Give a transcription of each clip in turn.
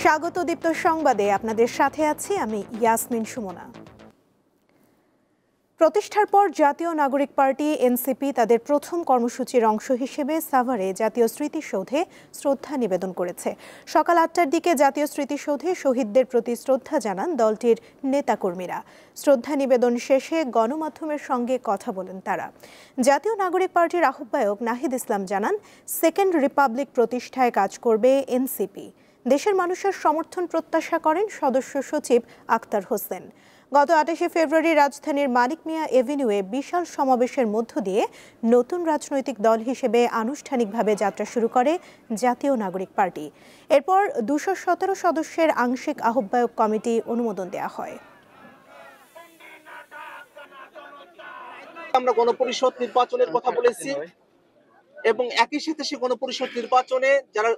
স্বাগত দীপ্ত সংবাদে আপনাদের সাথে আছি আমি ইয়াসমিন সুমনা। প্রতিষ্ঠার পর জাতীয় নাগরিক পার্টি এনসিপি তাদের প্রথম কর্মসূচির অংশ হিসেবে সাভারে জাতীয় স্মৃতিসৌধে শ্রদ্ধা নিবেদন করেছে। সকাল ৮টার দিকে জাতীয় স্মৃতিসৌধে শহীদদের প্রতি শ্রদ্ধা জানান দলটির নেতাকর্মীরা। শ্রদ্ধা নিবেদন শেষে গণমাধ্যমের সঙ্গে কথা বলেন তারা। জাতীয় নাগরিক পার্টির আহ্বায়ক নাহিদ ইসলাম জানান, সেকেন্ড রিপাবলিক প্রতিষ্ঠায় কাজ করবে এনসিপি। দেশের মানুষের সমর্থন প্রত্যাশা করেন সদস্য সচিব আক্তার হোসেন। গত ২৮শে ফেব্রুয়ারি রাজধানীর মানিক মিয়া এভিনিউয়ে বিশাল সমাবেশের মধ্য দিয়ে নতুন রাজনৈতিক দল হিসেবে আনুষ্ঠানিকভাবে যাত্রা শুরু করে জাতীয় নাগরিক পার্টি। এরপর ২১৭ সদস্যের আংশিক আহ্বায়ক কমিটি অনুমোদন দেওয়া হয়। আমরা গণপরিষদ নির্বাচনের কথা বলেছি এবং একই সাথে সে গণপরিষদ নির্বাচনে যারা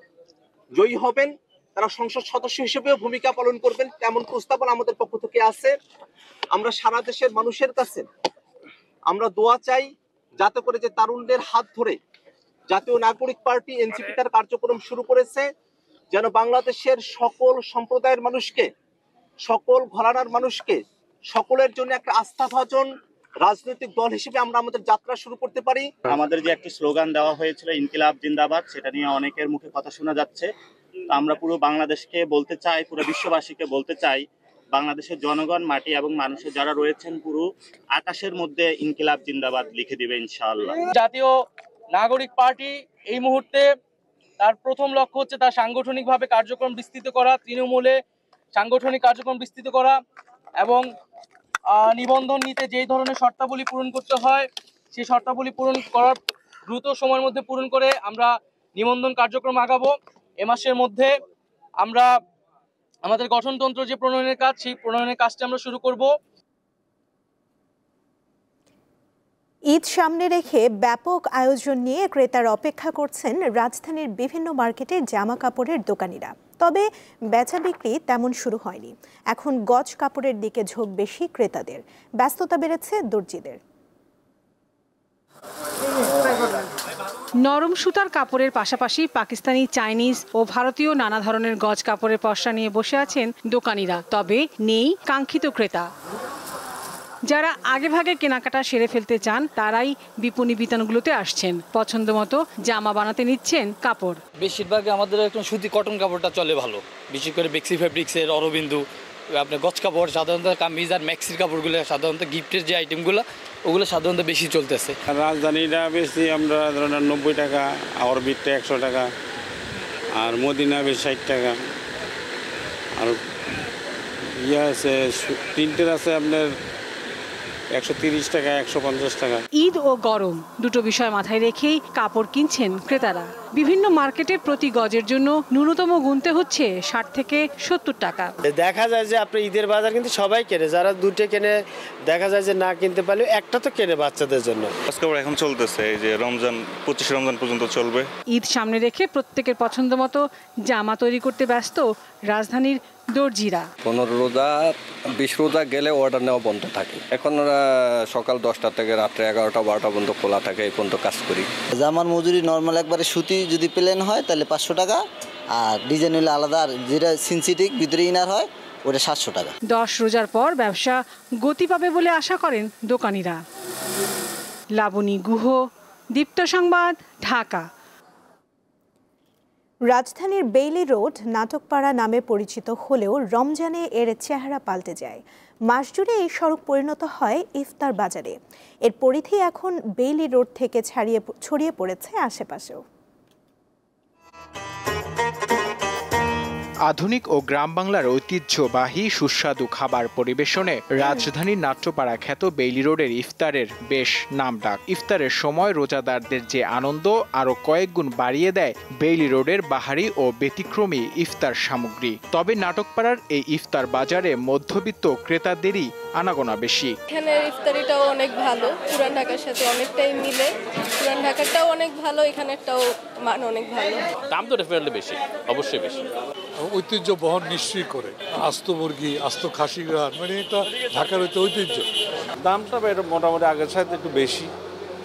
জয়ী হবেন তারা সংসদ সদস্য হিসেবেও ভূমিকা পালন করবেন, তেমন প্রস্তাবনা আমাদের পক্ষ থেকে আছে। আমরা সারা দেশের মানুষের কাছে আমরা দোয়া চাই, যাতে করে যে তারুণদের হাত ধরে জাতীয় নাগরিক পার্টি এনসিপি তার কার্যক্রম শুরু করেছে, যেন বাংলাদেশের সকল সম্প্রদায়ের মানুষকে, সকল ঘরানার মানুষকে, সকলের জন্য একটা আস্থাভাজন রাজনৈতিক দল হিসেবে আমরা আমাদের যাত্রা শুরু করতে পারি। আমাদের যে একটি স্লোগান দেওয়া হয়েছিল ইনকিলাব জিন্দাবাদ, সেটা নিয়ে অনেকের মুখে কথা শোনা যাচ্ছে। আমরা পুরো বাংলাদেশকে বলতে চাই, পুরো বিশ্ববাসীকে বলতে চাই, বাংলাদেশের জনগণ, মাটি এবং মানুষের যারা রয়েছেন পুরো আকাশের মধ্যে ইনকিলাব জিন্দাবাদ লিখে দিবে ইনশাআল্লাহ। জাতীয় নাগরিক পার্টি এই মুহূর্তে তার প্রথম লক্ষ্য হচ্ছে তার সাংগঠনিকভাবে কার্যক্রম বিস্তৃত করা, তৃণমূলে সাংগঠনিক কার্যক্রম বিস্তৃত করা এবং নিবন্ধন নিতে যেই ধরনের শর্তাবলী পূরণ করতে হয় সেই শর্তাবলী পূরণ করার দ্রুত সময়ের মধ্যে পূরণ করে আমরা নিবন্ধন কার্যক্রম আগাবো। এ মাসের মধ্যে আমরা আমাদের গঠনতন্ত্র যে প্রণয়নের কাজ, সেই প্রণয়নের কাজটা আমরা শুরু করব। ঈদ সামনে রেখে ব্যাপক আয়োজন নিয়ে ক্রেতার অপেক্ষা করছেন রাজধানীর বিভিন্ন মার্কেটের জামা কাপড়ের দোকানিরা। তবে বেচা বিক্রি তেমন শুরু হয়নি। এখন গজ কাপড়ের দিকে ঝোঁক বেশি ক্রেতাদের, ব্যস্ততা বেড়েছে দর্জিদের। নরম সুতার কাপড়ের পাশাপাশি পাকিস্তানি, চাইনিজ ও ভারতীয় নানা ধরনের গজ কাপড়ের পসরা নিয়ে বসে আছেন দোকানিরা। তবে নেই কাঙ্ক্ষিত ক্রেতা। যারা আগেভাগে কেনাকাটা সেরে ফেলতে চান তারাই বিপণী বিতানগুলোতে আসছেন, পছন্দ মতো জামা বানাতে নিচ্ছেন কাপড়। বেশিরভাগ আমাদের একটু সুতি কটন কাপড়টা চলে ভালো, বিশেষ করে বেক্সি ফ্যাব্রিক্সের, অরবিন্দু, আপনার গজ কাপড়, সাধারণত কামিজ আর ম্যাক্সির কাপড়গুলো, সাধারণত গিফটের যে আইটেমগুলো ওগুলো সাধারণত বেশি চলতেছে। রাজধানীটা বেশি আমরা ধরেন 90 টাকা, অরবিটটা 100 টাকা, আর মদিনা বেশ 60 টাকা, আর ইয়ে আছে প্রিন্টের আছে আপনার 130 টাকা, 150 টাকা। ঈদ ও গরম দুটো বিষয় মাথায় রেখেই কাপড় কিনছেন ক্রেতারা। বিভিন্ন মার্কেটে প্রতি গজের জন্য ন্যূনতম গুনতে হচ্ছে 60 থেকে 70 টাকা। দেখা যায় যে আপনার ঈদের বাজার কিন্তু সবাই কেনে, যারা দুটো কেনে দেখা যায় যে না কিনতে পারলে একটা তো কেনে বাচ্চাদের জন্য। কাপড় এখন চলতেছে, এই যে রমজান 25 রমজান পর্যন্ত চলবে। ঈদ সামনে রেখে প্রত্যেকের পছন্দ মতো জামা তৈরি করতে ব্যস্ত রাজধানীর দর্জিরা। 15 রোজা 20 রোজা গেলে অর্ডার নেওয়া বন্ধ থাকে। এখন সকাল 10টা থেকে রাত্রে 11টা 12টা পর্যন্ত খোলা থাকে, এই পর্যন্ত কাজ করি। জামার মজুরি নর্মাল একবারে সুতি যদি প্লেন হয় তাহলে 500 টাকা, আর ডিজাইন হলে আলাদা, আর যেটা সিনথেটিক ভিতরে ইনার হয় ওটা 700 টাকা। 10 রোজার পর ব্যবসা গতি পাবে বলে আশা করেন দোকানিরা। লাবণী গুহ, দীপ্ত সংবাদ, ঢাকা। রাজধানীর বেইলি রোড নাটকপাড়া নামে পরিচিত হলেও রমজানে এর চেহারা পাল্টে যায়। মাস জুড়ে এই সড়ক পরিণত হয় ইফতার বাজারে। এর পরিধি এখন বেইলি রোড থেকে ছড়িয়ে পড়েছে আশেপাশেও। আধুনিক ও গ্রাম বাংলার ঐতিহ্যবাহী সুস্বাদু খাবার পরিবেশনে রাজধানীর নাট্যপাড়া খ্যাত বেইলি রোডের ইফতারের বেশ নামডাক। ইফতারের সময় রোজাদারদের যে আনন্দ আরো কয়েক গুণ বাড়িয়ে দেয় বেইলি রোডের বাহারি ও ব্যতিক্রমী ইফতার সামগ্রী। তবে নাটকপাড়ার এই ইফতার বাজারে মধ্যবিত্ত ক্রেতাদেরই আনাগোনা বেশি। এখানের ইফতারিটাও অনেক ভালো, পুরান ঢাকার সাথে অনেকটাই মিলে। পুরান ঢাকারটাও অনেক ভালো, এখানেরটাও মান অনেক ভালো। দাম তো ডেফিনেটলি বেশি, অবশ্যই বেশি। ঐতিহ্য বহন নিশ্চয়ই করে, আস্ত মুরগি, আস্ত খাসি ঘাট, মানে এটা ঢাকার ঐতিহ্য। দামটা মোটামুটি আগের সাথে একটু বেশি,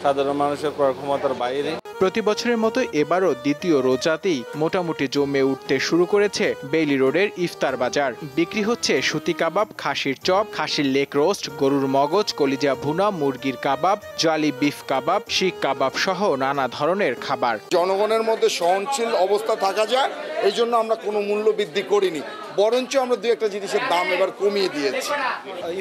সাধারণ মানুষের ক্রয় ক্ষমতার বাইরে। প্রতি বছরের মতো এবারও দ্বিতীয় রোজাতেই মোটামুটি জমে উঠতে শুরু করেছে বেইলি রোডের ইফতার বাজার। বিক্রি হচ্ছে সুতি কাবাব, খাসির চপ, খাসির লেগ রোস্ট, গরুর মগজ, কলিজা ভুনা, মুরগির কাবাব, জালি বিফ কাবাব, শিক কাবাব সহ নানা ধরনের খাবার। জনগণের মধ্যে সহনশীল অবস্থা থাকা যায়, এই জন্য আমরা কোনো মূল্য বৃদ্ধি করিনি, বরঞ্চ আমরা দু একটা জিনিসের দাম এবার কমিয়ে দিয়েছি।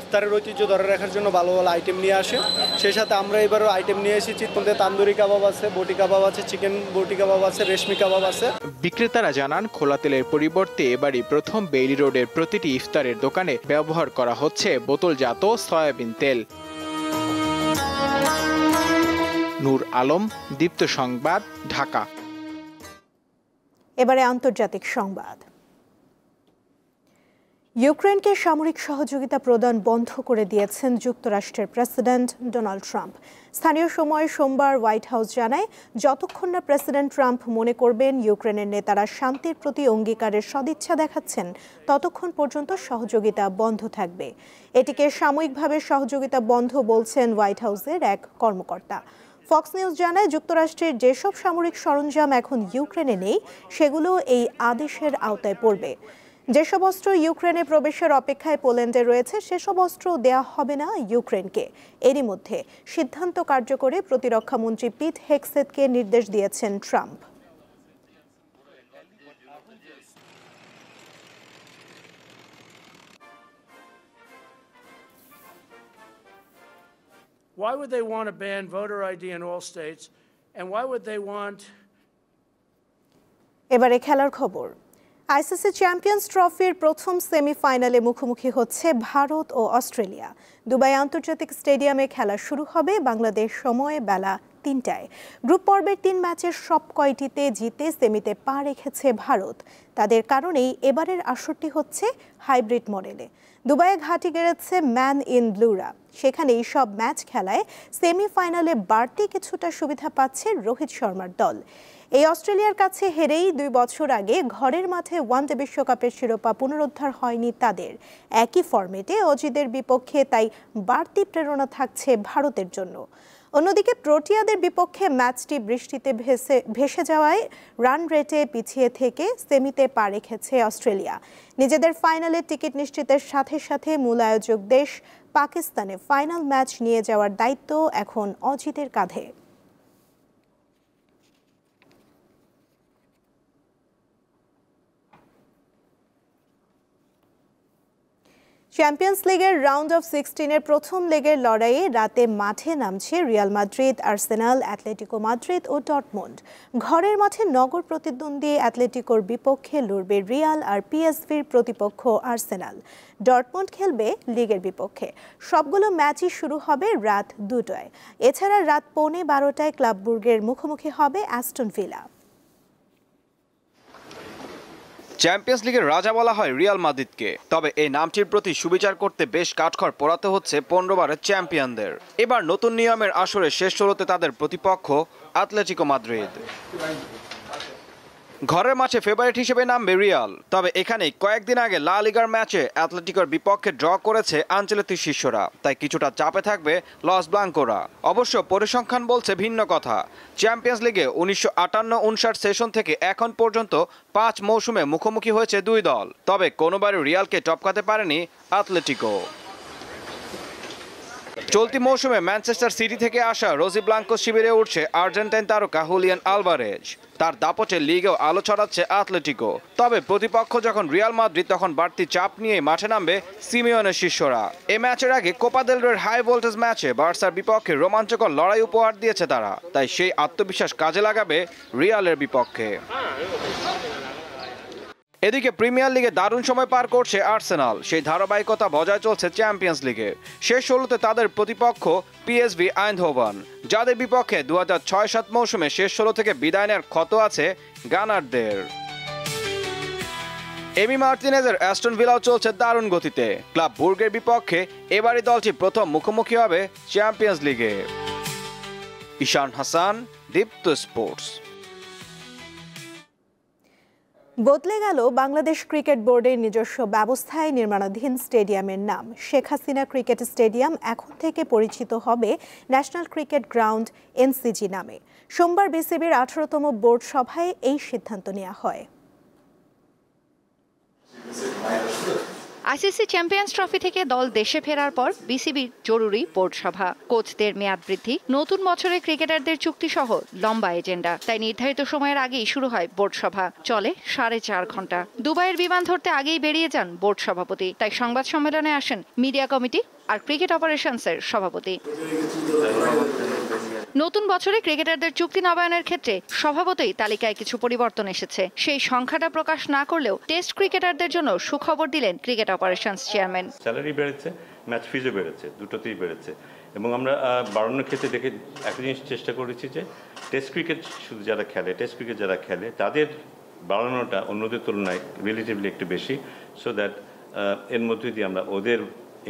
ইফতারের ঐতিহ্য ধরে রাখার জন্য ভালো ভালো আইটেম নিয়ে আসে। সেই সাথে আমরা এবারও আইটেম নিয়ে এসেছি, তান্দুরি কাবাব আছে, বটি কাবাব আছে, চিকেন বটি কাবাব আছে, রেশমি কাবাব আছে। বিক্রেতারা জানান খোলা তেলের পরিবর্তে এবারই প্রথম বেইলি রোডের প্রতিটি ইফতারের দোকানে ব্যবহার করা হচ্ছে বোতলজাত সয়াবিন তেল। নূর আলম, দীপ্ত সংবাদ, ঢাকা। এবারে আন্তর্জাতিক সংবাদ। ইউক্রেনকে সামরিক সহযোগিতা প্রদান বন্ধ করে দিয়েছেন যুক্তরাষ্ট্রের প্রেসিডেন্ট ডোনাল্ড ট্রাম্প। স্থানীয় সময় সোমবার হোয়াইট হাউস জানায়, যতক্ষণ না প্রেসিডেন্ট ট্রাম্প মনে করবেন ইউক্রেনের নেতারা শান্তির প্রতি অঙ্গীকারের সদিচ্ছা দেখাচ্ছেন, ততক্ষণ পর্যন্ত সহযোগিতা বন্ধ থাকবে। এটিকে সাময়িকভাবে সহযোগিতা বন্ধ বলছেন হোয়াইট হাউসের এক কর্মকর্তা। ফক্স নিউজ জানায়, যুক্তরাষ্ট্রের যেসব সামরিক সরঞ্জাম এখন ইউক্রেনে নেই সেগুলো এই আদেশের আওতায় পড়বে। যেসব অস্ত্র ইউক্রেনে প্রবেশের অপেক্ষায় পোল্যান্ডে রয়েছে সেসব অস্ত্র দেয়া হবে না ইউক্রেনকে। এরই মধ্যে সিদ্ধান্ত কার্যকরে প্রতিরক্ষামন্ত্রী পিট হেগসেথকে নির্দেশ দিয়েছেন Trump. Why would they want to ban voter ID in all states? And why would they want... এবারে খেলার খবর। আইসিসি চ্যাম্পিয়ন্স ট্রফির প্রথম সেমিফাইনালে মুখোমুখি হচ্ছে ভারত ও অস্ট্রেলিয়া। দুবাই আন্তর্জাতিক স্টেডিয়ামে খেলা শুরু হবে বাংলাদেশ সময় বেলা ৩টায়। গ্রুপ পর্বের ৩ ম্যাচের সব কয়টিতে জিতে সেমিতে পা রেখেছে ভারত। তাদের কারণেই এবারের আসরটি হচ্ছে হাইব্রিড মডেলে। দুবাইয়ে ঘাঁটি গেড়েছে ম্যান ইন ব্লুরা। সেখানেই সব ম্যাচ খেলায় সেমিফাইনালে বাড়তি কিছুটা সুবিধা পাচ্ছে রোহিত শর্মার দল। এই অস্ট্রেলিয়ার কাছে হেরেই ২ বছর আগে ঘরের মাঠে ওয়ানডে বিশ্বকাপের শিরোপা পুনরুদ্ধার হয়নি তাদের। একই ফরম্যাটে অজিদের বিপক্ষে তাই বাড়তি প্রেরণা থাকছে ভারতের জন্য। অন্যদিকে প্রোটিয়াদের বিপক্ষে ম্যাচটি বৃষ্টিতে ভেসে যাওয়ায় রান রেটে পিছিয়ে থেকে সেমিতে পা রেখেছে অস্ট্রেলিয়া। নিজেদের ফাইনালে টিকিট নিশ্চিতের সাথে সাথে মূল আয়োজক দেশ পাকিস্তানে ফাইনাল ম্যাচ নিয়ে যাওয়ার দায়িত্ব এখন অজিতের কাঁধে। চ্যাম্পিয়ন্স লিগের রাউন্ড অফ 16-এর প্রথম লেগের লড়াইয়ে রাতে মাঠে নামছে Real Madrid, Arsenal, Atletico Madrid ও ডর্টমুন্ড। ঘরের মাঠে নগর প্রতিদ্বন্দ্বী অ্যাটলেটিকোর বিপক্ষে লড়বে রিয়াল আর পিএসভির প্রতিপক্ষ আর্সেনাল। ডর্টমুন্ড খেলবে লিগের বিপক্ষে। সবগুলো ম্যাচই শুরু হবে রাত 2টায়। এছাড়া রাত 11:15টায় ক্লাব ব্রুগের মুখোমুখি হবে অ্যাস্টন ভিলা। চ্যাম্পিয়ন্স লিগের রাজা বলা হয় রিয়াল মাদ্রিদকে, তবে এই নামটির প্রতি সুবিচার করতে বেশ কাঠখড় পোড়াতে হচ্ছে 15 বারের চ্যাম্পিয়নদের। এবার নতুন নিয়মের আসরে শেষ ষোলোতে তাদের প্রতিপক্ষ অ্যাটলেটিকো মাদ্রিদ। ঘরের মাঠে ফেভারিট হিসেবে নামবে রিয়াল, তবে এখানে কয়েকদিন আগে লা লিগার ম্যাচে অ্যাটলেটিকোর বিপক্ষে ড্র করেছে আনচেলত্তির শিষ্যরা, তাই কিছুটা চাপে থাকবে লস ব্লাঙ্কোরা। অবশ্য পরিসংখ্যান বলছে ভিন্ন কথা। চ্যাম্পিয়ন্স লিগে 1958-59 সেশন থেকে এখন পর্যন্ত 5 মৌসুমে মুখোমুখি হয়েছে 2 দল, তবে কোনোবারই রিয়ালকে টপকাতে পারেনি অ্যাটলেটিকো। চলতি মৌসুমে ম্যানচেস্টার সিটি থেকে আসা রোজি ব্লাঙ্কো শিবিরে উঠছে আর্জেন্টাইন তারকা হুলিয়ান আলভারেজ। তার দাপটে লিগেও আলো ছড়াচ্ছে অ্যাটলেটিকো, তবে প্রতিপক্ষ যখন রিয়াল মাদ্রিদ তখন বাড়তি চাপ নিয়ে মাঠে নামবে সিমিওনের শিষ্যরা। এই ম্যাচের আগে কোপা দেল রের হাই ভোল্টেজ ম্যাচে বার্সার বিপক্ষে রোমাঞ্চকর লড়াই উপহার দিয়েছে তারা, তাই সেই আত্মবিশ্বাস কাজে লাগাবে রিয়ালের বিপক্ষে। এদিকে প্রিমিয়ার লিগে দারুণ সময় পার করছে আর্সেনাল। সেই ধারাবাহিকতা বজায় চলছে চ্যাম্পিয়ন্স লিগে। শেষ ষোলোতে তাদের প্রতিপক্ষ পিএসভি আইন্ডহোভেন, যাদের বিপক্ষে 2006-07 মৌসুমে শেষ ষোলো থেকে বিদায় নেওয়ার ক্ষত আছে গানারদের। এমি মার্টিনেজের অ্যাস্টন ভিলাও চলছে দারুণ গতিতে। ক্লাব বুর্গের বিপক্ষে এবারই দলটি প্রথম মুখোমুখি হবে চ্যাম্পিয়ন্স লিগে। ঈশান হাসান, দীপ্ত স্পোর্টস। বদলে গেল বাংলাদেশ ক্রিকেট বোর্ডের নিজস্ব ব্যবস্থায় নির্মাণাধীন স্টেডিয়ামের নাম। শেখ হাসিনা ক্রিকেট স্টেডিয়াম এখন থেকে পরিচিত হবে ন্যাশনাল ক্রিকেট গ্রাউন্ড এনসিজি নামে। সোমবার বিসিবির 18তম বোর্ড সভায় এই সিদ্ধান্ত নেওয়া হয়। আইসিসি চ্যাম্পিয়ন্স ট্রফি থেকে দল দেশে ফেরার পর বিসিবির জরুরি বোর্ড সভা। কোচদের মেয়াদ বৃদ্ধি, নতুন বছরে ক্রিকেটারদের চুক্তি সহ লম্বা এজেন্ডা। তাই নির্ধারিত সময়ের আগেই শুরু হয় বোর্ড সভা, চলে 4.5 ঘন্টা। দুবাইয়ের বিমান ধরতে আগেই বেরিয়ে যান বোর্ড সভাপতি। তাই সংবাদ সম্মেলনে আসেন মিডিয়া কমিটি আর ক্রিকেট অপারেশনসের সভাপতি। নতুন বছরে ক্রিকেটারদের চুক্তি নবায়নের ক্ষেত্রে স্বভাবতই তালিকায় কিছু পরিবর্তন এসেছে। সেই সংখ্যাটা প্রকাশ না করলেও টেস্ট ক্রিকেটারদের জন্য সুখবর দিলেন ক্রিকেট অপারেশনস চেয়ারম্যান। স্যালারি বেড়েছে, ম্যাচ ফিজও বেড়েছে, দুটোতেই বেড়েছে। এবং আমরা বাড়ানোর ক্ষেত্রে দেখে একটা জিনিস চেষ্টা করেছি যে টেস্ট ক্রিকেট শুধু যারা খেলে, টেস্ট ক্রিকেট যারা খেলে তাদের বাড়ানোটা অন্যদের তুলনায় রিলেটিভলি একটু বেশি, সো দ্যাট এর মধ্যে দিয়ে আমরা ওদের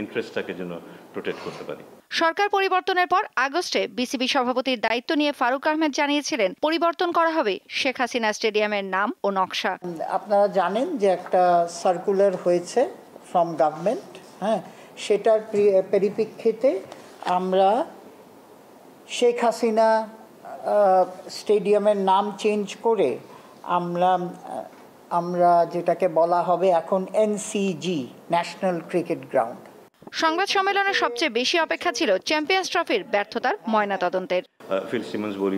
ইন্টারেস্টটাকে যেন প্রোটেক্ট করতে পারি। সরকার পরিবর্তনের পর আগস্টে বিসিবি সভাপতির দায়িত্ব নিয়ে ফারুক আহমেদ জানিয়েছিলেন পরিবর্তন করা হবে শেখ হাসিনা স্টেডিয়ামের নাম ও নকশা। আপনারা জানেন যে একটা সার্কুলার হয়েছে ফ্রম গভর্নমেন্ট, হ্যাঁ, সেটার পরিপ্রেক্ষিতে আমরা শেখ হাসিনা স্টেডিয়ামের নাম চেঞ্জ করে আমরা যেটাকে বলা হবে এখন এনসিজি, ন্যাশনাল ক্রিকেট গ্রাউন্ড। সংবাদ সম্মেলনে সবচেয়ে বেশি অপেক্ষা ছিল চ্যাম্পিয়ন্স ট্রফির ব্যর্থতার ময়নাতদন্তের। ফিল সিমন্স বলি,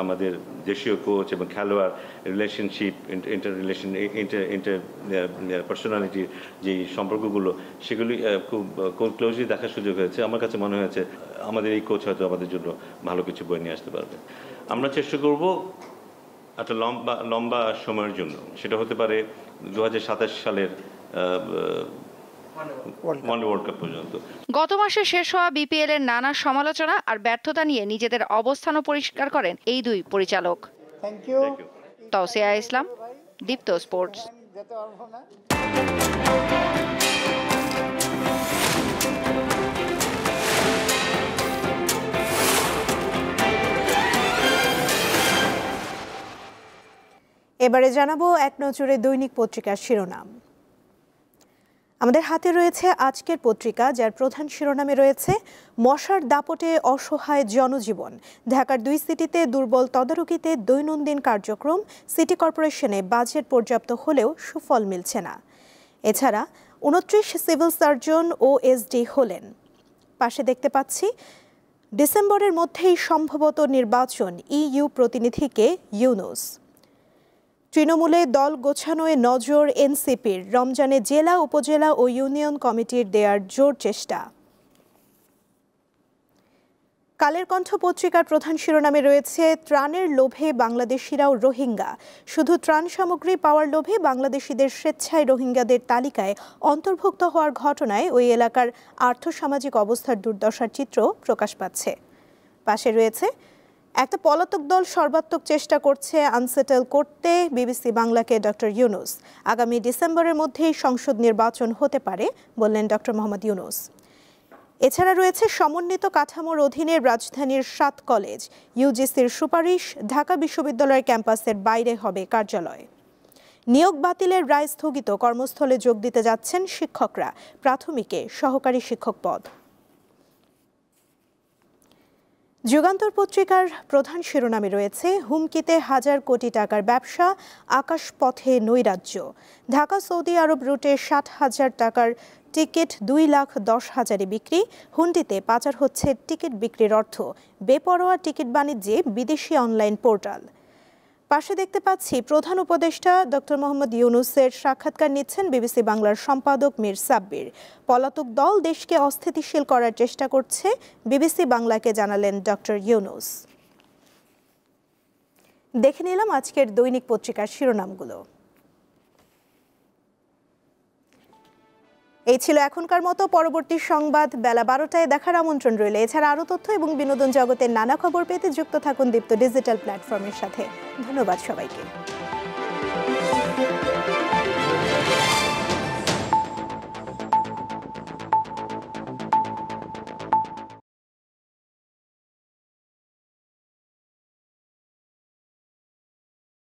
আমাদের দেশীয় কোচ এবং খেলোয়াড় রিলেশনশিপ, ইন্টার পার্সোনালিটির যে সম্পর্কগুলো, সেগুলি খুব ক্লোজলি দেখার সুযোগ হয়েছে। আমার কাছে মনে হয়েছে আমাদের এই কোচ হয়তো আমাদের জন্য ভালো কিছু বই নিয়ে আসতে পারবে। আমরা চেষ্টা করব একটা লম্বা সময়ের জন্য, সেটা হতে পারে 2027 সালের ওয়ার্ল্ড কাপ পর্যন্ত। গত মাসে শেষ হওয়া বিপিএল এর নানা সমালোচনা আর ব্যর্থতা নিয়ে নিজেদের অবস্থানও পরিষ্কার করেন এই দুই পরিচালক। তাওসিয়া ইসলাম, দীপ্ত স্পোর্টস। এবারে জানাবো এক নজরে দৈনিক পত্রিকার শিরোনাম। আমাদের হাতে রয়েছে আজকের পত্রিকা, যার প্রধান শিরোনামে রয়েছে মশার দাপটে অসহায় জনজীবন। ঢাকার 2 সিটিতে দুর্বল তদারকিতে দৈনন্দিন কার্যক্রম, সিটি কর্পোরেশনে বাজেট পর্যাপ্ত হলেও সুফল মিলছে না। এছাড়া 29 সিভিল সার্জন ও এসডি হলেন। পাশে দেখতে পাচ্ছি ডিসেম্বরের মধ্যেই সম্ভবত নির্বাচন, ইইউ প্রতিনিধিকে ইউনুস। তৃণমূলে দল গোছানোয় নজর এনসিপির, রমজানে জেলা, উপজেলা ও ইউনিয়ন কমিটির দেয়ার জোর চেষ্টা। কালের কণ্ঠ পত্রিকার প্রধান শিরোনামে রয়েছে ত্রাণের লোভে বাংলাদেশিরাও রোহিঙ্গা। শুধু ত্রাণ সামগ্রী পাওয়ার লোভে বাংলাদেশিদের স্বেচ্ছায় রোহিঙ্গাদের তালিকায় অন্তর্ভুক্ত হওয়ার ঘটনায় ওই এলাকার আর্থসামাজিক অবস্থার দুর্দশার চিত্র প্রকাশ পাচ্ছে। পাশে রয়েছে একটা পলাতক দল সর্বাত্মক চেষ্টা করছে আনসেটেল করতে বিবিসি বাংলাকে ডক্টর ইউনুস। আগামী ডিসেম্বরের মধ্যেই সংসদ নির্বাচন হতে পারে বললেন ডক্টর মোহাম্মদ ইউনুস। এছাড়া রয়েছে সমন্বিত কাঠামোর অধীনে রাজধানীর 7 কলেজ, ইউজিসির সুপারিশ, ঢাকা বিশ্ববিদ্যালয়ের ক্যাম্পাসের বাইরে হবে কার্যালয়। নিয়োগ বাতিলের রায় স্থগিত, কর্মস্থলে যোগ দিতে যাচ্ছেন শিক্ষকরা, প্রাথমিকে সহকারী শিক্ষক পদ। যুগান্তর পত্রিকার প্রধান শিরোনামে রয়েছে হুমকিতে 1000 কোটি টাকার ব্যবসা, আকাশপথে নৈরাজ্য। ঢাকা সৌদি আরব রুটে 60,000 টাকার টিকিট 2,10,000-এ বিক্রি, হুন্ডিতে পাচার হচ্ছে টিকিট বিক্রির অর্থ, বেপরোয়া টিকিট বাণিজ্যে বিদেশি অনলাইন পোর্টাল। পাশে দেখতে পাচ্ছি প্রধান উপদেষ্টা ডক্টর মোহাম্মদ ইউনুসের সাক্ষাৎকার নিচ্ছেন বিবিসি বাংলার সম্পাদক মীর সাব্বির। পলাতক দল দেশকে অস্থিতিশীল করার চেষ্টা করছে, বিবিসি বাংলাকে জানালেন ডক্টর ইউনুস। দেখে নিলাম আজকের দৈনিক পত্রিকার শিরোনামগুলো। এই ছিল এখনকার মতো। পরবর্তী সংবাদ বেলা 12টায় দেখার আমন্ত্রণ রইল। এছাড়া আরও তথ্য এবং বিনোদন জগতের নানা খবর পেতে যুক্ত থাকুন দীপ্ত ডিজিটাল প্ল্যাটফর্মের সাথে। ধন্যবাদ সবাইকে।